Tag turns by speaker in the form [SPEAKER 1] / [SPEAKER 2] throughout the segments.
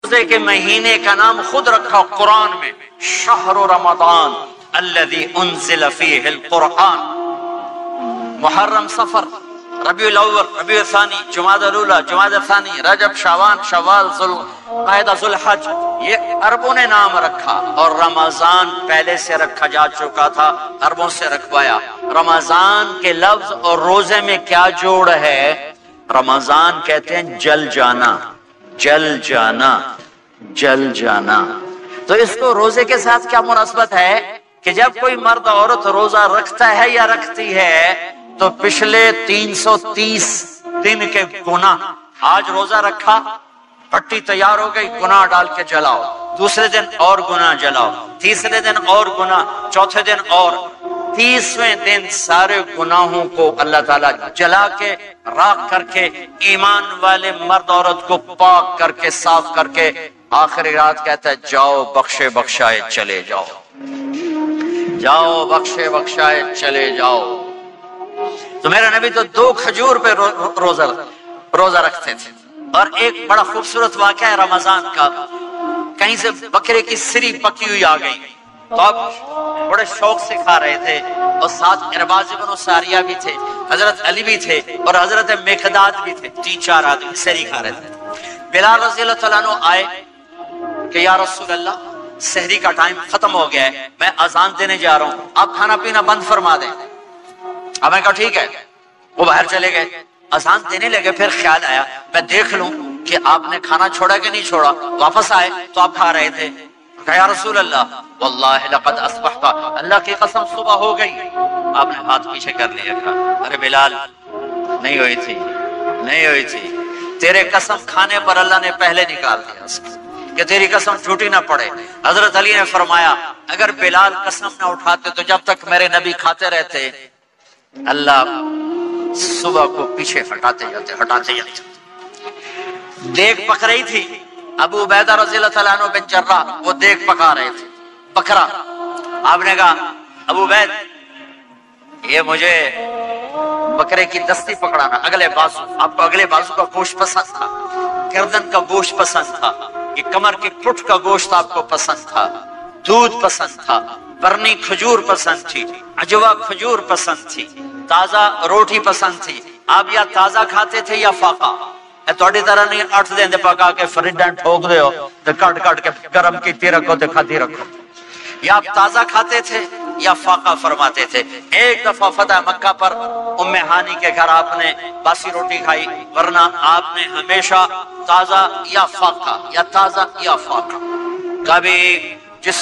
[SPEAKER 1] रोजे के महीने का नाम खुद रखा कुरान में, शहर रमजान अल्लज़ी उन्ज़िल फ़ीहिल कुरआन। मुहर्रम, सफर, रबीउल अव्वल, रबीउल सानी, जुमादुल ऊला, जुमादुल सानी, रजब, शाबान, शव्वाल, ज़ुल्क़ाइदा, ज़ुल्हज, ये अरबों ने नाम रखा। और रमजान पहले से रखा जा चुका था, अरबों से रखवाया। रमजान के लफ्ज और रोजे में क्या जोड़ है? रमजान कहते हैं जल जाना, जल जाना, जल जाना। तो इसको रोजे के साथ क्या मुनासबत है कि जब कोई मर्द औरत रोजा रखता है या रखती है तो पिछले 330 दिन के गुनाह, आज रोजा रखा, पट्टी तैयार हो गई, गुनाह डाल के जलाओ, दूसरे दिन और गुनाह जलाओ, तीसरे दिन और गुनाह, चौथे दिन और, 30वें दिन सारे गुनाहों को अल्लाह ताला जला के राख करके ईमान वाले मर्द औरत को पाक करके साफ करके आखिरी रात कहता है जाओ बख्शे बख्शाए चले जाओ, जाओ बख्शे बख्शाए चले जाओ। तो मेरा नबी तो 2 खजूर पे रोजा रखते थे। और एक बड़ा खूबसूरत वाक़या है रमजान का, कहीं से बकरे की सिरी पकी हुई आ गई तो आप बड़े शौक से खा रहे थे, और साथ इरबाज़ इब्न सारिया भी थे, हजरत अली भी थे और हजरत मिक़दाद भी थे, 3-4 आदमी सिरी खा रहे थे। बिलाल रज़ियल्लाहु तआला अन्हु आए कि या रसूल अल्लाह, सहरी का टाइम खत्म हो गया है, मैं अजान देने जा रहा हूँ, आप खाना पीना बंद फरमा दें। अब मैं कहा ठीक है। वो बाहर चले गए, अजान देने लगे, फिर ख्याल आया मैं देख लूं कि आपने खाना छोड़ा कि नहीं छोड़ा। वापस आए तो आप खा रहे थे। कहा या रसूल अल्लाह, वल्लाहि लक़द अस्बहता, अल्लाह की कसम सुबह हो गई। आपने हाथ पीछे कर लिया, कहा अरे बिलाल नहीं हुई थी, नहीं हुई थी, तेरे कसम खाने पर अल्लाह ने पहले निकाल दिया कि तेरी कसम झूठी ना पड़े। हजरत अली ने फरमाया अगर बिलाल कसम ना उठाते तो जब तक मेरे नबी खाते रहते अल्लाह सुबह को पीछे हटाते जाते, हटाते जाते। देग पक रही थी, अबू उबैदा रज़ियल्लाहु तआला अन्हु बिन जर्राह वो देग पका रहे थे, बकरा। आपने कहा अबू उबैद ये मुझे बकरे की दस्ती पकड़ाना, अगले बाजू, आपको अगले बाजू का गोश्त पसंद था, गर्दन का गोश्त पसंद था, ये कमर की पुट का गोश्त आपको पसंद था, दूध पसंद था, बरनी खजूर पसंद थी, अजवा खजूर पसंद थी, ताजा रोटी पसंद थी। आप या ताजा खाते थे या फाका, थोड़ी तरह नहीं 8 दिन पका के फ्रिज ठोक दे हो तो कट कट के गरम की रखो तो खाती रखो। या आप ताजा खाते थे या फाका फरमाते थे। एक दफा फतह मक्का पर उम्मे हानी के घर आपने बासी रोटी खाई, वरना आपने हमेशा ताजा या फाका या ताजा या फाका, कभी जिस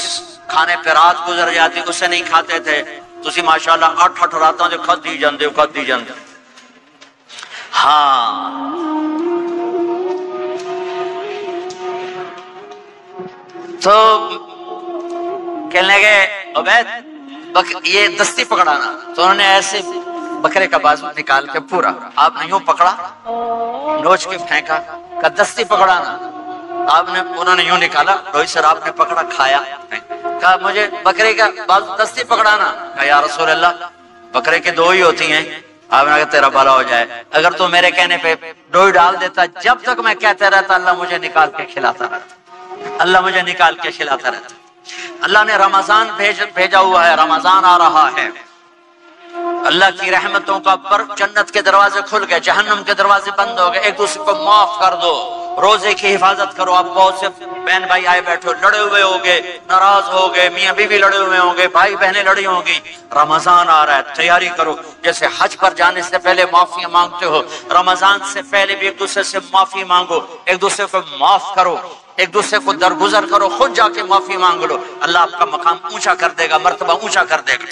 [SPEAKER 1] खाने पे रात गुजर जाती उसे नहीं खाते थे। तुसी माशाअल्लाह 8 रातां जो खादी जांदे हो, खादी जांदे। हाँ तो कहने लगे उबैद ये दस्ती पकड़ाना, तो उन्होंने ऐसे बकरे का बाजू निकाल के पूरा आपने यूं पकड़ा, नोच के फेंका, का दस्ती पकड़ाना, आपने उन्होंने यूं निकाला, रोहित सर आपने पकड़ा, खाया, कहा मुझे बकरे का बाजू दस्ती पकड़ाना। कहा या रसूल अल्लाह बकरे के 2 ही होती हैं। आपने कहा तेरा भला हो जाए, अगर तू मेरे कहने पे डोई डाल देता, जब तक मैं कहता रहता अल्लाह मुझे निकाल के खिलाता रहता, अल्लाह मुझे निकाल के खिलाता रहता। अल्लाह ने रमजान भेजा हुआ है, रमजान आ रहा है, अल्लाह की रहमतों का पर जन्नत के दरवाजे खुल गए, जहन्नम के दरवाजे बंद हो गए। एक दूसरे को माफ कर दो, रोजे की हिफाजत करो। आप बहुत से बहन भाई आए बैठे हो, लड़े हुए होंगे, नाराज हो गए, मियाँ बीवी लड़े हुए होंगे, भाई बहनें लड़ी होंगी। रमजान आ रहा है, तैयारी करो। जैसे हज पर जाने से पहले माफिया मांगते हो, रमजान से पहले भी एक दूसरे से माफी मांगो, एक दूसरे को माफ करो, एक दूसरे को दरगुजर करो, खुद जाके माफी मांग लो, अल्लाह आपका मकाम ऊंचा कर देगा, मर्तबा ऊंचा कर देगा।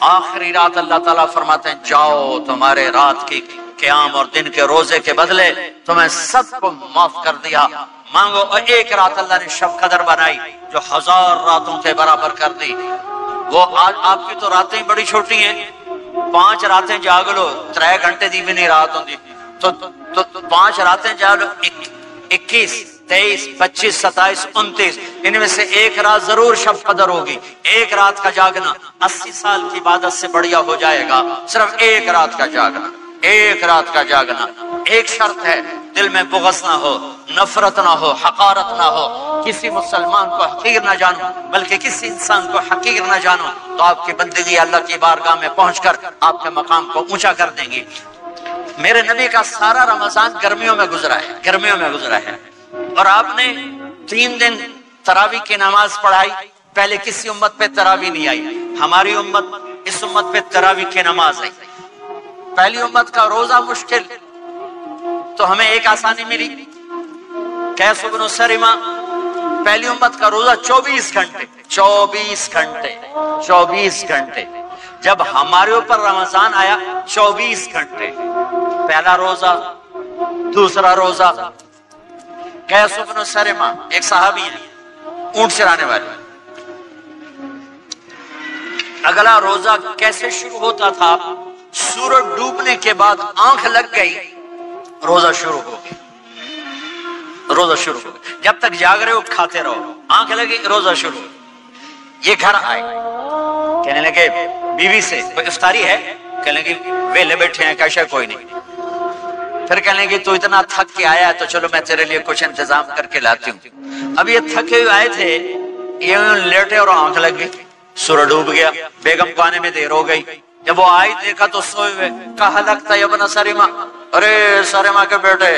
[SPEAKER 1] आखिरी रात अल्लाह ताला फरमाते हैं जाओ, तुम्हारे रात की क़याम और दिन के रोजे के बदले तुम्हें सबको माफ कर दिया, मांगो। और एक रात अल्लाह ने शब कदर बनाई जो 1000 रातों के बराबर कर दी। वो आज आपकी तो रातें बड़ी छोटी हैं, 5 रातें जाग लो, 3 घंटे दी भी नहीं रात होती, तो 5 रातें जाग लो, 21, 23, 25, 27, 29, इनमें से एक रात जरूर शब कदर होगी। एक रात का जागना 80 साल की इबादत से बढ़िया हो जाएगा। सिर्फ एक रात का जागना, एक रात का जागना। ایک شرط ہے، دل میں بغض نہ ہو، نفرت نہ ہو، حقارت نہ ہو، کسی مسلمان کو حقیر نہ جانو بلکہ کسی انسان کو حقیر نہ جانو، تو آپ کی بندگی اللہ کی بارگاہ میں پہنچ کر آپ کے مقام کو اونچا کر دیں گی۔ میرے نبی کا سارا رمضان گرمیوں میں گزرا ہے اور آپ نے 3 دن تراویح کی نماز پڑھائی۔ پہلے کسی امت پہ تراویح نہیں آئی، ہماری امت اس امت پہ تراویح کی نماز آئی۔ پہلی امت کا روزہ مشکل تو ہمیں ایک آسانی ملی، قیس بن سرمہ، پہلی امت کا روزہ 24 گھنٹے، جب ہمارے اوپر رمضان آیا 24 گھنٹے، پہلا روزہ، دوسرا روزہ۔ قیس بن سرمہ ایک صحابی ہیں، اونٹ چرانے والے۔ اگلا روزہ کیسے شروع ہوتا تھا؟ سورج ڈوبنے کے بعد آنکھ لگ گئی، روزہ شروع ہو گیا۔ جب تک جاگ رہے ہو کھاتے رہو، آنکھ لگی روزہ شروع۔ یہ گھر آئے، کہنے لگے بیوی سے کوئی افطاری ہے؟ کہنے لگے ویلے بیٹھے ہیں، کیسے کوئی نہیں۔ پھر کہنے لگے تو اتنا تھک کے آیا ہے تو چلو میں تیرے لیے کچھ انتظام کر کے لاتی ہوں۔ اب یہ تھکے ہوئے آئے تھے، یہ لیٹے اور آنکھ لگ گئی، سورج ڈوب گیا، بیگم کو آنے میں دیر ہو گئی۔ جب وہ آئی دیکھا تو سوئے ہوئے، کہا لگتا ہے ابن سرمہ، ارے سرمہ کے بیٹے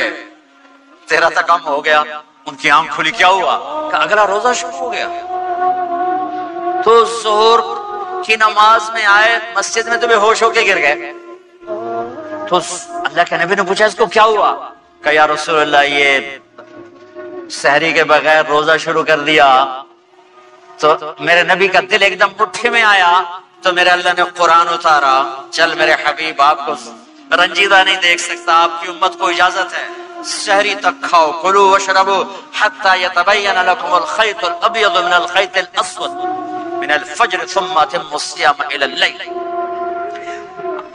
[SPEAKER 1] تیرا تو کم ہو گیا۔ ان کی آنکھ کھلی، کیا ہوا؟ کہا اگلا روزہ شروع ہو گیا۔ تو ظہر کی نماز میں آئے مسجد میں تو بے ہوش ہو کے گر گئے۔ تو اللہ کے نبی نے پوچھا اس کو کیا ہوا؟ کہا یا رسول اللہ یہ سحری کے بغیر روزہ شروع کر دیا۔ تو میرے نبی کا دل ایک دم مٹھی میں آیا، تو میرے اللہ نے قرآن اتارا، چل میرے حبیب آپ کو رنجیدہ نہیں دیکھ سکتا، آپ کی امت کو اجازت ہے سحری تک کھاؤ، کلوا واشربوا حتی یتبین لکم الخیط الابیض من الخیط الاسود من الفجر ثم اتموا الصیام الی اللیل۔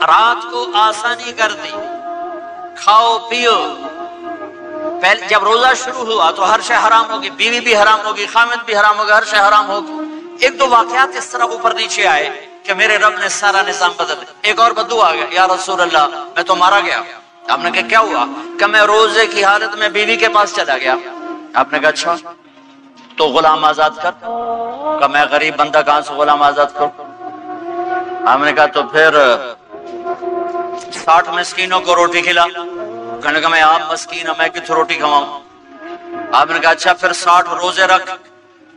[SPEAKER 1] رات کو آسانی کر دی، کھاؤ پیو۔ پہلے جب روزہ شروع ہوا تو ہر شے حرام ہوگی، بیوی بھی حرام ہوگی، خامد بھی حرام ہوگا، ہر شے حرام ہوگی۔ ایک دو واقعات اس طرح اوپر نیچے آئے کہ میرے رب نے سارا نظام بدل دیا۔ ایک اور بدو آ گیا، یا رسول اللہ میں تو مارا گیا۔ آپ نے کہا کیا ہوا؟ کہ میں روزے کی حالت میں بیوی کے پاس چلا گیا۔ آپ نے کہا اچھا تو غلام آزاد کر۔ کہ میں غریب بندہ کہاں سے غلام آزاد کروں؟ آپ نے کہا تو پھر 60 مسکینوں کو روٹی کھلا۔ کہنے لگا میں آپ مسکین ہوں، میں کتوں روٹی کھواؤں؟ آپ نے کہا اچھا پھر 60 روزے رکھ۔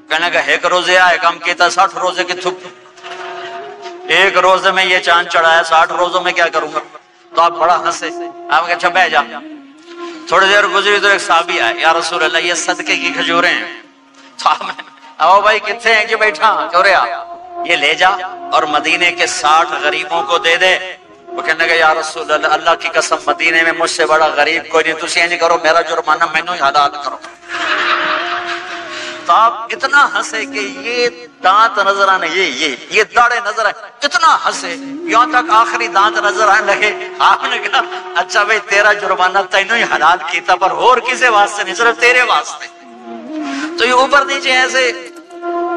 [SPEAKER 1] کہنے لگا ایک روزے آئے کم کیتا 60 روزے کی تھک، ایک روزے میں یہ چاند چڑھایا، 60 روزوں میں کیا کروں گا؟ تو آپ بڑا ہنسے۔ آپ کہا اچھا بیٹھ جا۔ تھوڑی دیر گزری تو ایک صحابی آئے، یا رسول اللہ یہ صدقے کی کھجوریں ہیں۔ تو آپ نے او بھائی کتنے ہیں؟ کہ بیٹھا چورے آ، یہ لے جا اور مدینے کے 60 غریبوں کو دے دے۔ وہ کہنے لگا یا رسول اللہ اللہ کی قسم مدینے میں مجھ سے بڑا غریب کوئی نہیں، تسی نہیں کرو، میرا جرمانہ مینوں ہی حلال کرو۔ تو آپ اتنا ہنسے کہ یہ دانت نظر آنے، یہ داڑے نظر آئے، اتنا ہنسے یہاں تک آخری دانت نظر آنے لگے۔ آپ نے کہا اچھا بھائی تیرا جرمانہ تینوں ہی حلال کیتا پر اور کسی واسطے نہیں، صرف تیرے واسطے۔ تو یہ اوپر نیچے ایسے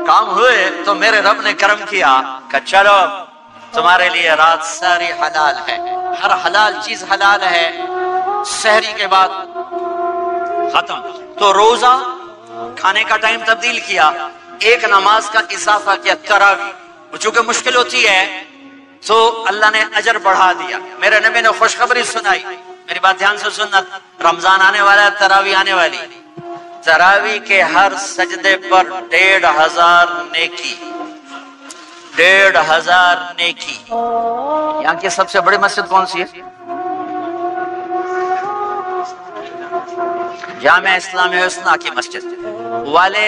[SPEAKER 1] کام ہوئے تو میرے رب نے کرم کیا کہ چلو تمہارے لیے رات ساری حلال ہے، ہر حلال چیز حلال ہے۔ سحری کے بعد ختم۔ تو روزہ کھانے کا ٹائم تبدیل کیا، ایک نماز کا اضافہ کیا، تراویح، چونکہ مشکل ہوتی ہے تو اللہ نے اجر بڑھا دیا۔ میرے نبی نے خوشخبری سنائی، میری بات دھیان سے سننا، رمضان آنے والا ہے، تراویح آنے والی۔ تراویح کے ہر سجدے پر 1500 نیکی، 1500 نیکی۔ یہاں کی سب سے بڑی مسجد کون سی ہے؟ جامع اسلامیہ حسنہ کی مسجد والے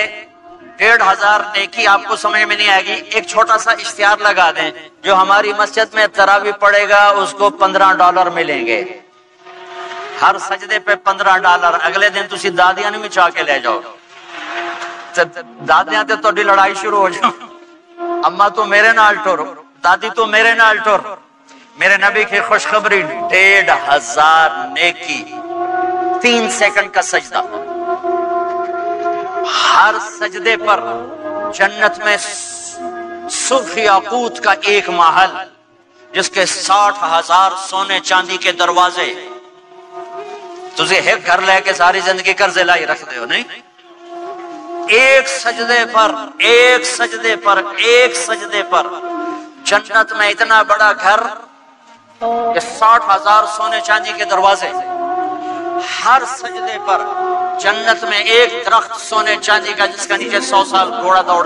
[SPEAKER 1] 1500 نیکی آپ کو سمجھ میں نہیں آئے گی۔ ایک چھوٹا سا اشتہار لگا دیں، جو ہماری مسجد میں تراویح پڑے گا اس کو $15 ملیں گے، ہر سجدے پہ $15۔ اگلے دن تسی دادیاں نہیں چاہ کے لے جاؤ، دادیاں تے تھوڑی لڑائی شروع ہو جاؤ، اما تو میرے نال ٹر، دادی تو میرے نال ٹر۔ میرے نبی کی خوشخبری 1500 نیکی، 3 سیکنڈ کا سجدہ، ہر سجدے پر جنت میں صرف یاقوت کا ایک محل جس کے 60,000 سونے چاندی کے دروازے، تسی ایک گھر لے کے ساری زندگی قرضے لائی رکھ دے ہو نہیں، ایک سجدے پر جنت میں اتنا بڑا گھر کہ 60,000 سونے چاندی کے دروازے، ہر سجدے پر جنت میں ایک درخت سونے چاندی کا جس کا نیچے 100 سال گھوڑا دوڑ